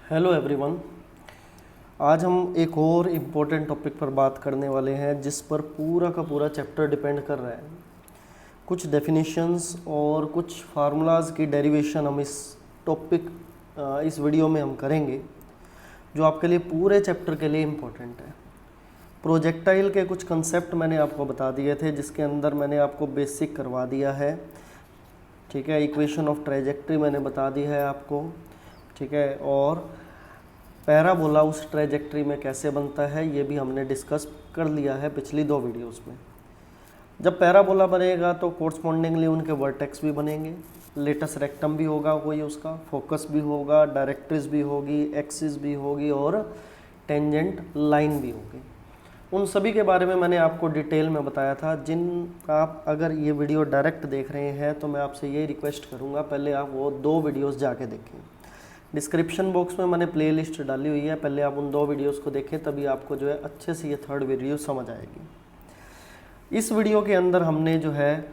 Hello everyone. आज हम एक और इम्पोर्टेंट टॉपिक पर बात करने वाले हैं जिस पर पूरा का पूरा चैप्टर डिपेंड कर रहा है। कुछ डेफिनेशंस और कुछ फार्मूलाज की डेरिवेशन हम इस वीडियो में हम करेंगे जो आपके लिए पूरे चैप्टर के लिए इम्पोर्टेंट है। प्रोजेक्टाइल के कुछ कंसेप्ट मैंने आपको बता दिए थे जिसके अंदर मैंने आपको बेसिक करवा दिया है, ठीक है। इक्वेशन ऑफ ट्रेजेक्ट्री मैंने बता दी है आपको, ठीक है। और पैराबोला उस ट्रेजेक्ट्री में कैसे बनता है ये भी हमने डिस्कस कर लिया है पिछली 2 वीडियोस में। जब पैराबोला बनेगा तो कोरस्पॉन्डिंगली उनके वर्टेक्स भी बनेंगे, लेटस रेक्टम भी होगा, कोई उसका फोकस भी होगा, डायरेक्ट्रिस भी होगी, एक्सिस भी होगी और टेंजेंट लाइन भी होगी। उन सभी के बारे में मैंने आपको डिटेल में बताया था। आप अगर ये वीडियो डायरेक्ट देख रहे हैं तो मैं आपसे ये रिक्वेस्ट करूँगा, पहले आप वो 2 वीडियोस जाके देखें। डिस्क्रिप्शन बॉक्स में मैंने प्लेलिस्ट डाली हुई है, पहले आप उन 2 वीडियोस को देखें, तभी आपको जो है अच्छे से ये 3rd वीडियो समझ आएगी। इस वीडियो के अंदर हमने जो है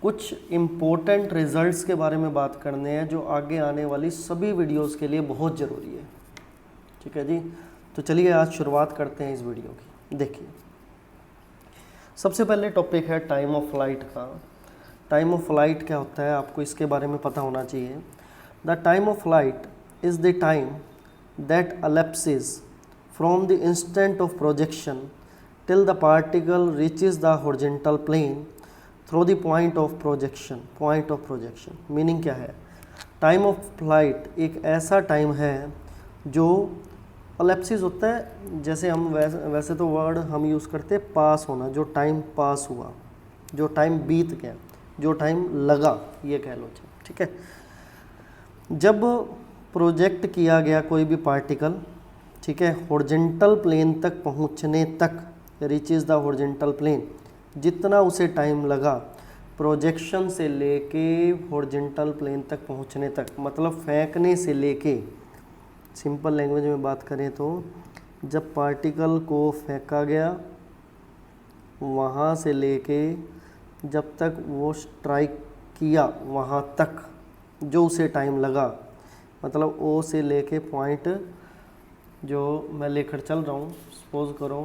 कुछ इम्पोर्टेंट रिजल्ट्स के बारे में बात करने हैं जो आगे आने वाली सभी वीडियोस के लिए बहुत ज़रूरी है, ठीक है जी। तो चलिए आज शुरुआत करते हैं इस वीडियो की। देखिए, सबसे पहले टॉपिक है टाइम ऑफ फ्लाइट का। टाइम ऑफ फ्लाइट क्या होता है आपको इसके बारे में पता होना चाहिए। The time of flight is the time that elapses from the instant of projection till the particle reaches the horizontal plane through the point of projection. Meaning क्या है? टाइम ऑफ फ्लाइट एक ऐसा टाइम है जो एलेप्सिस होता है, जैसे हम वैसे तो वर्ड हम यूज़ करते हैं पास होना, जो टाइम पास हुआ, जो टाइम बीत गया, जो टाइम लगा, ये कह लो, ठीक है। जब प्रोजेक्ट किया गया कोई भी पार्टिकल, ठीक है, हॉरिजॉन्टल प्लेन तक पहुंचने तक, रीचेज द हॉरिजॉन्टल प्लेन, जितना उसे टाइम लगा प्रोजेक्शन से लेके हॉरिजॉन्टल प्लेन तक पहुंचने तक, मतलब फेंकने से लेके, सिंपल लैंग्वेज में बात करें तो जब पार्टिकल को फेंका गया वहाँ से लेके जब तक वो स्ट्राइक किया वहाँ तक जो उसे टाइम लगा, मतलब ओ से लेके पॉइंट जो मैं लेकर चल रहा हूँ, सपोज करो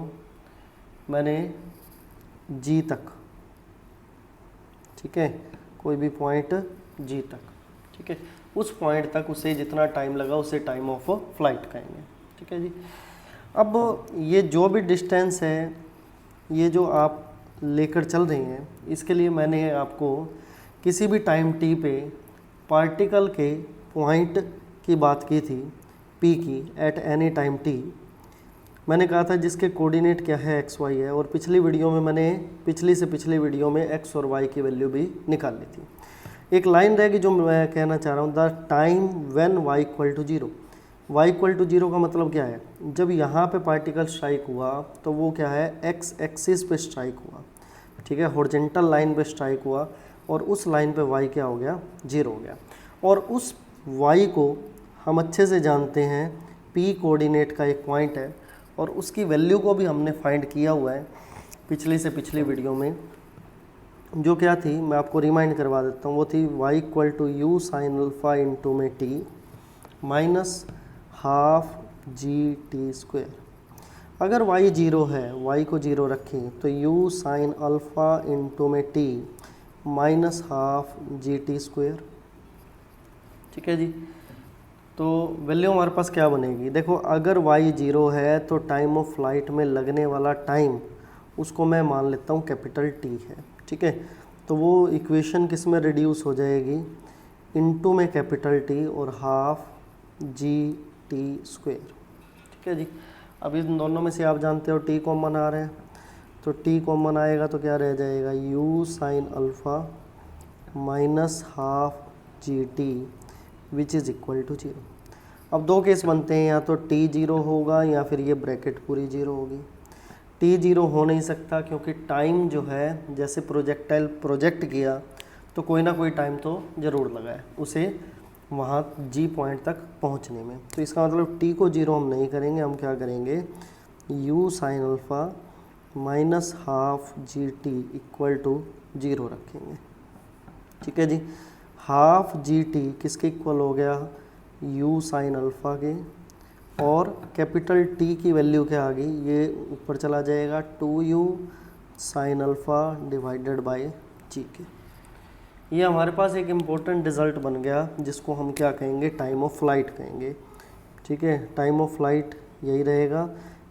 मैंने जी तक, ठीक है, कोई भी पॉइंट जी तक, ठीक है, उस पॉइंट तक उसे जितना टाइम लगा उसे टाइम ऑफ फ्लाइट कहेंगे, ठीक है जी। अब ये जो भी डिस्टेंस है, ये जो आप लेकर चल रहे हैं, इसके लिए मैंने आपको किसी भी टाइम टी पे पार्टिकल के पॉइंट की बात की थी, पी की, एट एनी टाइम टी। मैंने कहा था जिसके कोऑर्डिनेट क्या है एक्स वाई है, और पिछली वीडियो में मैंने पिछली वीडियो में एक्स और वाई की वैल्यू भी निकाल ली थी। एक लाइन रहेगी जो मैं कहना चाह रहा हूँ, the time when y equal to 0। Y equal to 0 का मतलब क्या है? जब यहाँ पे पार्टिकल स्ट्राइक हुआ तो वो क्या है, एक्स एक्सिस पे स्ट्राइक हुआ, ठीक है, हॉरिजॉन्टल लाइन पे स्ट्राइक हुआ, और उस लाइन पे वाई क्या हो गया, 0 हो गया। और उस वाई को हम अच्छे से जानते हैं, पी कोऑर्डिनेट का एक पॉइंट है, और उसकी वैल्यू को भी हमने फाइंड किया हुआ है पिछली वीडियो में, जो क्या थी मैं आपको रिमाइंड करवा देता हूँ। वो थी y equal to u sine alpha into में t minus half g t square. अगर y 0 है, y को 0 रखें तो u साइन अल्फ़ा इंटू में t minus half g t square, ठीक है जी। तो वैल्यू हमारे पास क्या बनेगी? देखो, अगर y 0 है तो टाइम ऑफ फ्लाइट में लगने वाला टाइम उसको मैं मान लेता हूँ कैपिटल T है, ठीक है। तो वो इक्वेशन किस में रिड्यूस हो जाएगी, इनटू में कैपिटल T और हाफ जी टी स्क्वायर, ठीक है जी। अब इन दोनों में से आप जानते हो T कॉमन आ रहा है, तो T कॉमन आएगा तो क्या रह जाएगा, u sine alpha minus half g t which is equal to 0। अब 2 केस बनते हैं, या तो t 0 होगा या फिर ये ब्रैकेट पूरी 0 होगी। t 0 हो नहीं सकता क्योंकि टाइम जो है, जैसे प्रोजेक्टाइल प्रोजेक्ट किया तो कोई ना कोई टाइम तो ज़रूर लगा है उसे वहाँ g पॉइंट तक पहुँचने में। तो इसका मतलब t को 0 हम नहीं करेंगे, हम क्या करेंगे, u sine alpha minus half g t equal to 0 रखेंगे, ठीक है जी। हाफ जी टी किसके इक्वल हो गया, u साइन अल्फ़ा के और कैपिटल टी की वैल्यू क्या आ गई, ये ऊपर चला जाएगा 2u sine alpha divided by g के। ये हमारे पास एक इम्पोर्टेंट रिज़ल्ट बन गया जिसको हम क्या कहेंगे, टाइम ऑफ फ्लाइट कहेंगे। ठीक है, टाइम ऑफ फ्लाइट यही रहेगा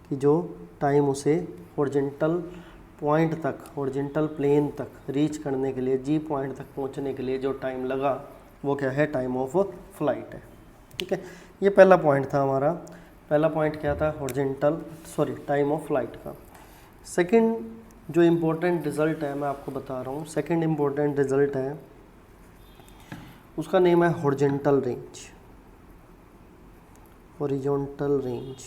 कि जो टाइम उसे हॉरिजॉन्टल पॉइंट तक, हॉरिजॉन्टल प्लेन तक रीच करने के लिए, जी पॉइंट तक पहुंचने के लिए जो टाइम लगा वो क्या है, टाइम ऑफ फ्लाइट है। ठीक है, ये पहला पॉइंट था हमारा। पहला पॉइंट क्या था, टाइम ऑफ फ्लाइट का। सेकंड जो इम्पोर्टेंट रिज़ल्ट है मैं आपको बता रहा हूँ, सेकंड इम्पोर्टेंट रिज़ल्ट है, उसका नेम है horizontal range. Horizontal range,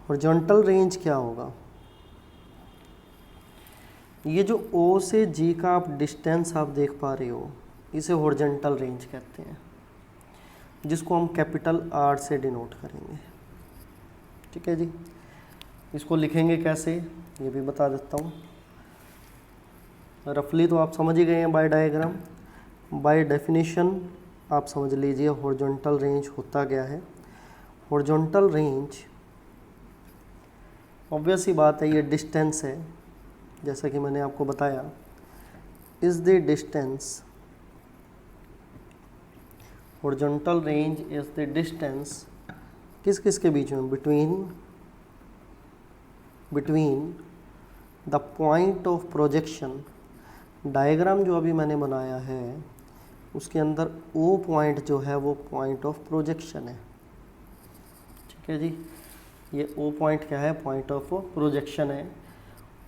horizontal range क्या होगा, ये जो O से G का आप डिस्टेंस आप देख पा रहे हो, इसे हॉरिजॉन्टल रेंज कहते हैं, जिसको हम कैपिटल R से डिनोट करेंगे। ठीक है जी, इसको लिखेंगे कैसे ये भी बता देता हूँ। रफली तो आप समझ ही गए हैं बाय डायग्राम। बाय डेफिनेशन आप समझ लीजिए हॉरिजॉन्टल रेंज होता क्या है। हॉरिजॉन्टल रेंज ऑब्वियस ही बात है, ये डिस्टेंस है, जैसा कि मैंने आपको बताया, is the distance, horizontal range is the distance किस किस के बीच में, between the point of projection. Diagram जो अभी मैंने बनाया है उसके अंदर O पॉइंट जो है वो पॉइंट ऑफ प्रोजेक्शन है। ठीक है जी, ये O पॉइंट क्या है, पॉइंट ऑफ प्रोजेक्शन है,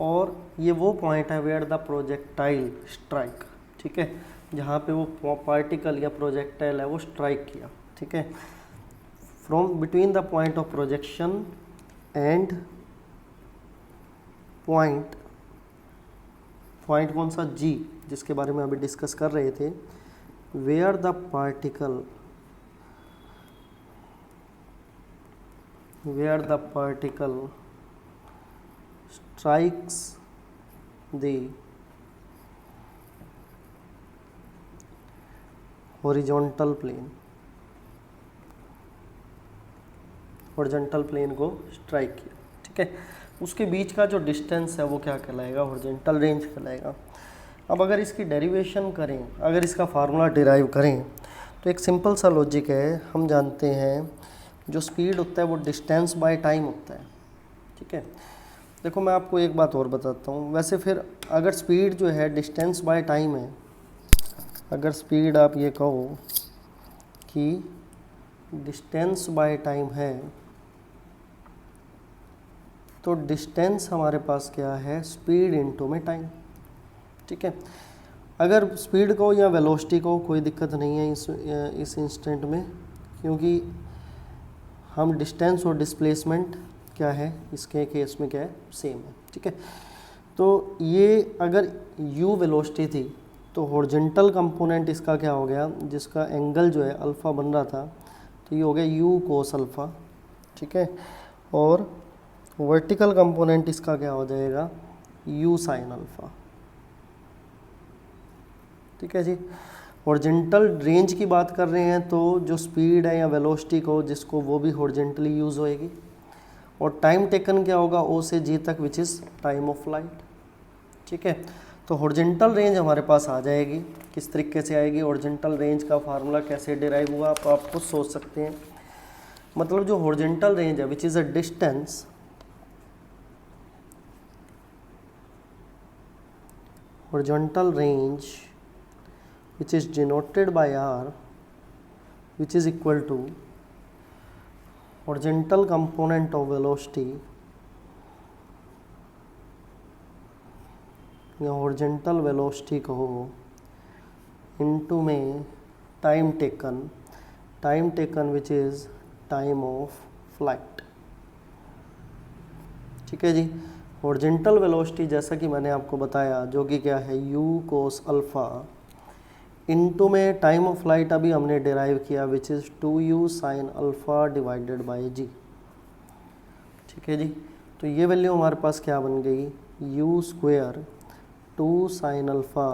और ये वो पॉइंट है वेयर द प्रोजेक्टाइल स्ट्राइक। ठीक है, जहाँ पे वो पार्टिकल या प्रोजेक्टाइल है वो स्ट्राइक किया। ठीक है, from between the point of projection and point कौन सा, G, जिसके बारे में अभी डिस्कस कर रहे थे, where the particle strikes the horizontal plane, horizontal plane को स्ट्राइक किया। ठीक है, उसके बीच का जो डिस्टेंस है वो क्या कहलाएगा, हॉरिजॉन्टल रेंज कहलाएगा। अब अगर इसकी डेरिवेशन करें, अगर इसका फार्मूला डिराइव करें, तो एक सिंपल सा लॉजिक है। हम जानते हैं जो स्पीड होता है वो डिस्टेंस बाय टाइम होता है। ठीक है, देखो मैं आपको एक बात और बताता हूँ। वैसे फिर अगर स्पीड जो है डिस्टेंस बाय टाइम है, अगर स्पीड आप ये कहो कि डिस्टेंस बाय टाइम है, तो डिस्टेंस हमारे पास क्या है, स्पीड इनटू में टाइम। ठीक है, अगर स्पीड को या वेलोसिटी को कोई दिक्कत नहीं है इस इंस्टेंट में, क्योंकि हम डिस्टेंस और डिस्प्लेसमेंट क्या है इसके केस में क्या है, सेम है। ठीक है, तो ये अगर u वेलोसिटी थी तो हॉरिजॉन्टल कंपोनेंट इसका क्या हो गया, जिसका एंगल जो है अल्फ़ा बन रहा था, तो ये हो गया u कोस अल्फ़ा। ठीक है, और वर्टिकल कंपोनेंट इसका क्या हो जाएगा, u साइन अल्फ़ा। ठीक है जी, हॉरिजॉन्टल रेंज की बात कर रहे हैं तो जो स्पीड है या वेलोसिटी को जिसको, वो भी हॉरिजॉन्टली यूज़ होएगी, और टाइम टेकन क्या होगा, O से G तक, which is time of flight. ठीक है, तो हॉरिजॉन्टल रेंज हमारे पास आ जाएगी। किस तरीके से आएगी, हॉरिजॉन्टल रेंज का फार्मूला कैसे डिराइव हुआ आप खुद सोच सकते हैं। मतलब जो हॉरिजॉन्टल रेंज है which is a distance, horizontal range which is denoted by R, which is equal to horizontal component of velocity या horizontal velocity कहो into में time taken which is time of flight। ठीक है जी, horizontal velocity जैसा कि मैंने आपको बताया, जो कि क्या है u कोस अल्फ़ा, इनटू में टाइम ऑफ फ्लाइट अभी हमने डिराइव किया which is 2u sine alpha divided by g। ठीक है जी, तो ये वैल्यू हमारे पास क्या बन गई, u square 2 sine alpha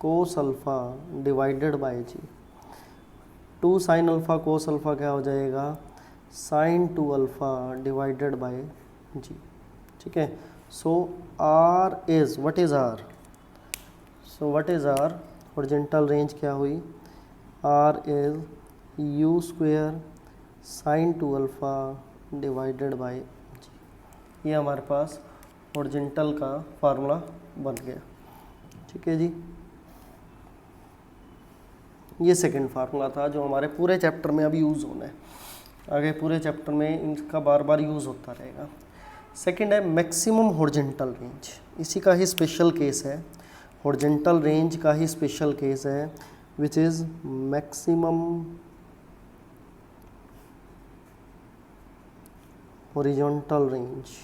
cos alpha divided by g। 2 sine alpha cos alpha क्या हो जाएगा, sine 2 alpha divided by g. ठीक है, so R is what is R, so what is R horizontal range क्या हुई, R is u square sine 2 alpha divided by g. ये हमारे पास horizontal का फार्मूला बन गया। ठीक है जी, ये सेकंड फार्मूला था जो हमारे पूरे चैप्टर में अभी यूज़ होना है, आगे पूरे चैप्टर में इनका बार बार यूज़ होता रहेगा। सेकंड है मैक्सिमम हॉरिजॉन्टल रेंज, इसी का ही स्पेशल केस है, हॉरिजॉन्टल रेंज का ही स्पेशल केस है, which is maximum horizontal range.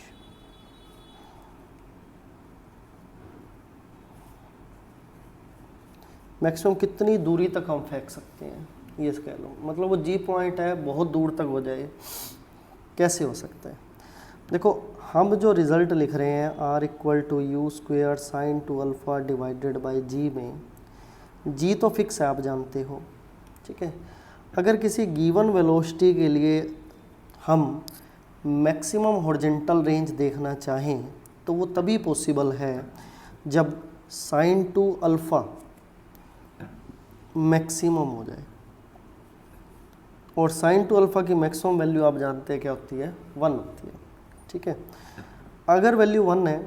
Maximum कितनी दूरी तक हम फेंक सकते हैं, ये कह लो, मतलब वो जी पॉइंट है बहुत दूर तक हो जाए, कैसे हो सकता है। देखो हम जो रिज़ल्ट लिख रहे हैं R equal to u square sine 2 alpha divided by g में जी तो फिक्स है, आप जानते हो। ठीक है, अगर किसी गिवन वेलोसिटी के लिए हम मैक्सिमम हॉरिजॉन्टल रेंज देखना चाहें तो वो तभी पॉसिबल है जब साइन 2 अल्फ़ा मैक्सिमम हो जाए, और साइन 2 अल्फ़ा की मैक्सिमम वैल्यू आप जानते हैं क्या होती है, 1 होती है। ठीक है, अगर वैल्यू 1 है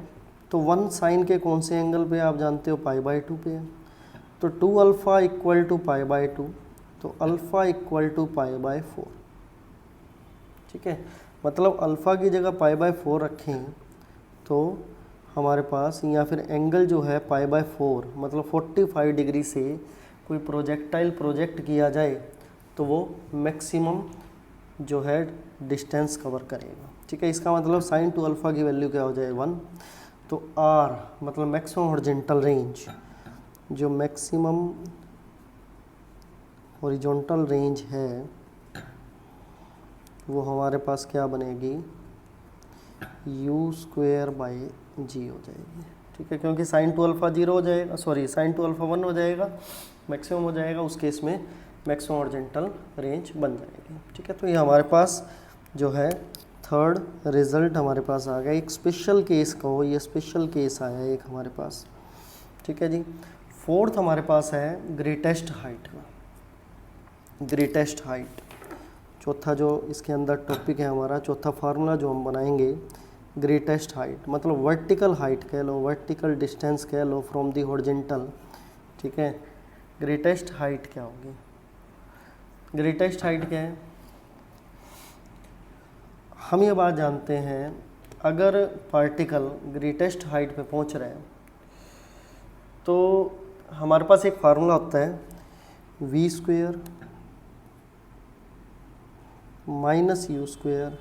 तो 1 साइन के कौन से एंगल पे आप जानते हो, π/2 पे है, तो 2 अल्फ़ा इक्वल टू π/2, तो अल्फ़ा इक्वल टू π/4। ठीक है, मतलब अल्फ़ा की जगह π/4 रखें तो हमारे पास, या फिर एंगल जो है π/4 मतलब 45 डिग्री से कोई प्रोजेक्टाइल प्रोजेक्ट किया जाए तो वो मैक्सिमम जो है डिस्टेंस कवर करेगा। ठीक है, इसका मतलब साइन 2 अल्फ़ा की वैल्यू क्या हो जाए, 1। तो आर मतलब मैक्सिमम हॉरिजॉन्टल रेंज, जो मैक्सिमम हॉरिजॉन्टल रेंज है वो हमारे पास क्या बनेगी, यू स्क्वेयर बाई जी हो जाएगी। ठीक है, क्योंकि साइन 2 अल्फ़ा 0 हो जाएगा, सॉरी साइन 2 अल्फ़ा 1 हो जाएगा, मैक्सिमम हो जाएगा, उस केस में मैक्सिमम हॉरिजॉन्टल रेंज बन जाएगी। ठीक है, तो ये हमारे पास जो है थर्ड रिजल्ट हमारे पास आ गया। एक स्पेशल केस कहो, ये स्पेशल केस आया एक हमारे पास। ठीक है जी, फोर्थ हमारे पास है ग्रेटेस्ट हाइट का, ग्रेटेस्ट हाइट। चौथा जो इसके अंदर टॉपिक है हमारा, चौथा फार्मूला जो हम बनाएंगे, ग्रेटेस्ट हाइट मतलब वर्टिकल हाइट कह लो, वर्टिकल डिस्टेंस कह लो फ्रॉम दी हॉरिजॉन्टल। ठीक है, ग्रेटेस्ट हाइट क्या होगी, ग्रेटेस्ट हाइट क्या है, हम ये बात जानते हैं, अगर पार्टिकल ग्रेटेस्ट हाइट पे पहुंच रहे हैं तो हमारे पास एक फार्मूला होता है, v square minus u square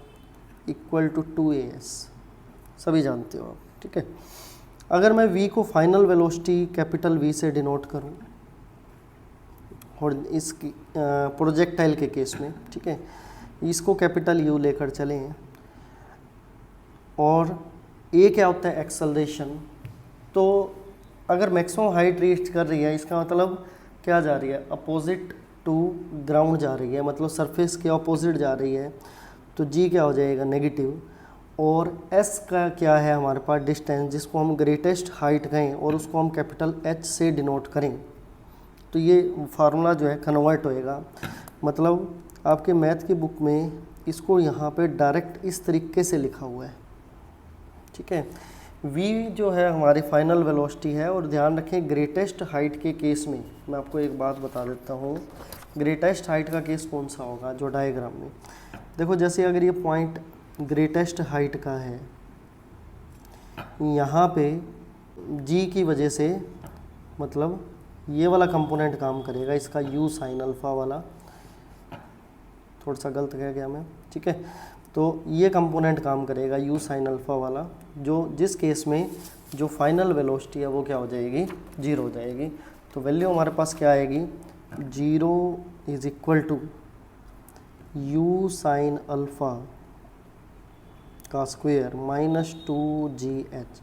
equal to 2as, सभी जानते हो आप। ठीक है, अगर मैं v को फाइनल वेलोसिटी कैपिटल V से डिनोट करूं और इसकी प्रोजेक्टाइल के केस में, ठीक है, इसको कैपिटल U लेकर चलें, और a क्या होता है, एक्सेलरेशन। तो अगर मैक्सिमम हाइट रीच कर रही है, इसका मतलब क्या जा रही है, अपोजिट टू ग्राउंड जा रही है, मतलब सरफेस के अपोजिट जा रही है, तो g क्या हो जाएगा, नेगेटिव। और s का क्या है हमारे पास, डिस्टेंस, जिसको हम ग्रेटेस्ट हाइट कहें और उसको हम कैपिटल H से डिनोट करें, तो ये फार्मूला जो है कन्वर्ट होएगा। मतलब आपके मैथ की बुक में इसको यहाँ पे डायरेक्ट इस तरीके से लिखा हुआ है। ठीक है, v जो है हमारी फाइनल वेलोसिटी है, और ध्यान रखें ग्रेटेस्ट हाइट के केस में मैं आपको एक बात बता देता हूँ, ग्रेटेस्ट हाइट का केस कौन सा होगा, जो डायग्राम में देखो, जैसे अगर ये पॉइंट ग्रेटेस्ट हाइट का है, यहाँ पे g की वजह से मतलब ये वाला कंपोनेंट काम करेगा, इसका u साइन अल्फ़ा वाला, थोड़ा सा गलत कह गया मैं। ठीक है, तो ये कंपोनेंट काम करेगा u साइन अल्फ़ा वाला, जो जिस केस में जो फाइनल वेलोसिटी है वो क्या हो जाएगी, 0 हो जाएगी। तो वैल्यू हमारे पास क्या आएगी, 0 is equal to u sine alpha का स्क्वायर माइनस 2gh।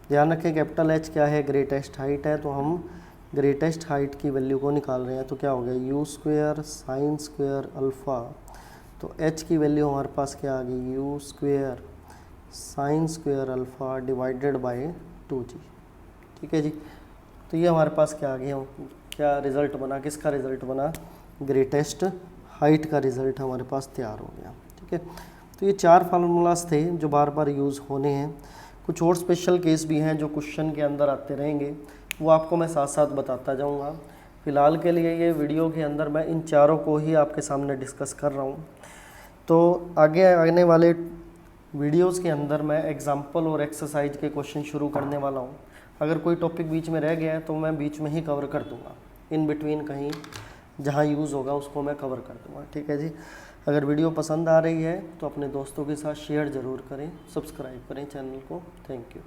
ध्यान रखें कैपिटल H क्या है, ग्रेटेस्ट हाइट है, तो हम ग्रेटेस्ट हाइट की वैल्यू को निकाल रहे हैं, तो क्या हो गया you square sine square alpha, तो एच की वैल्यू हमारे पास क्या आ गई you square sine square alpha divided bye 2g। ठीक है जी, तो ये हमारे पास क्या आ गया, क्या रिज़ल्ट बना, किसका रिज़ल्ट बना, ग्रेटेस्ट हाइट का रिज़ल्ट हमारे पास तैयार हो गया। ठीक है, तो ये 4 फार्मूलाज थे जो बार बार यूज़ होने हैं। कुछ और स्पेशल केस भी हैं जो क्वेश्चन के अंदर आते रहेंगे, वो आपको मैं साथ साथ बताता जाऊंगा। फ़िलहाल के लिए ये वीडियो के अंदर मैं इन चारों को ही आपके सामने डिस्कस कर रहा हूँ। तो आगे आने वाले वीडियोस के अंदर मैं एग्जाम्पल और एक्सरसाइज के क्वेश्चन शुरू करने वाला हूँ। अगर कोई टॉपिक बीच में रह गया है तो मैं बीच में ही कवर कर दूँगा, इन बिटवीन कहीं जहाँ यूज़ होगा उसको मैं कवर कर दूँगा। ठीक है जी, अगर वीडियो पसंद आ रही है तो अपने दोस्तों के साथ शेयर ज़रूर करें, सब्सक्राइब करें चैनल को। Thank you.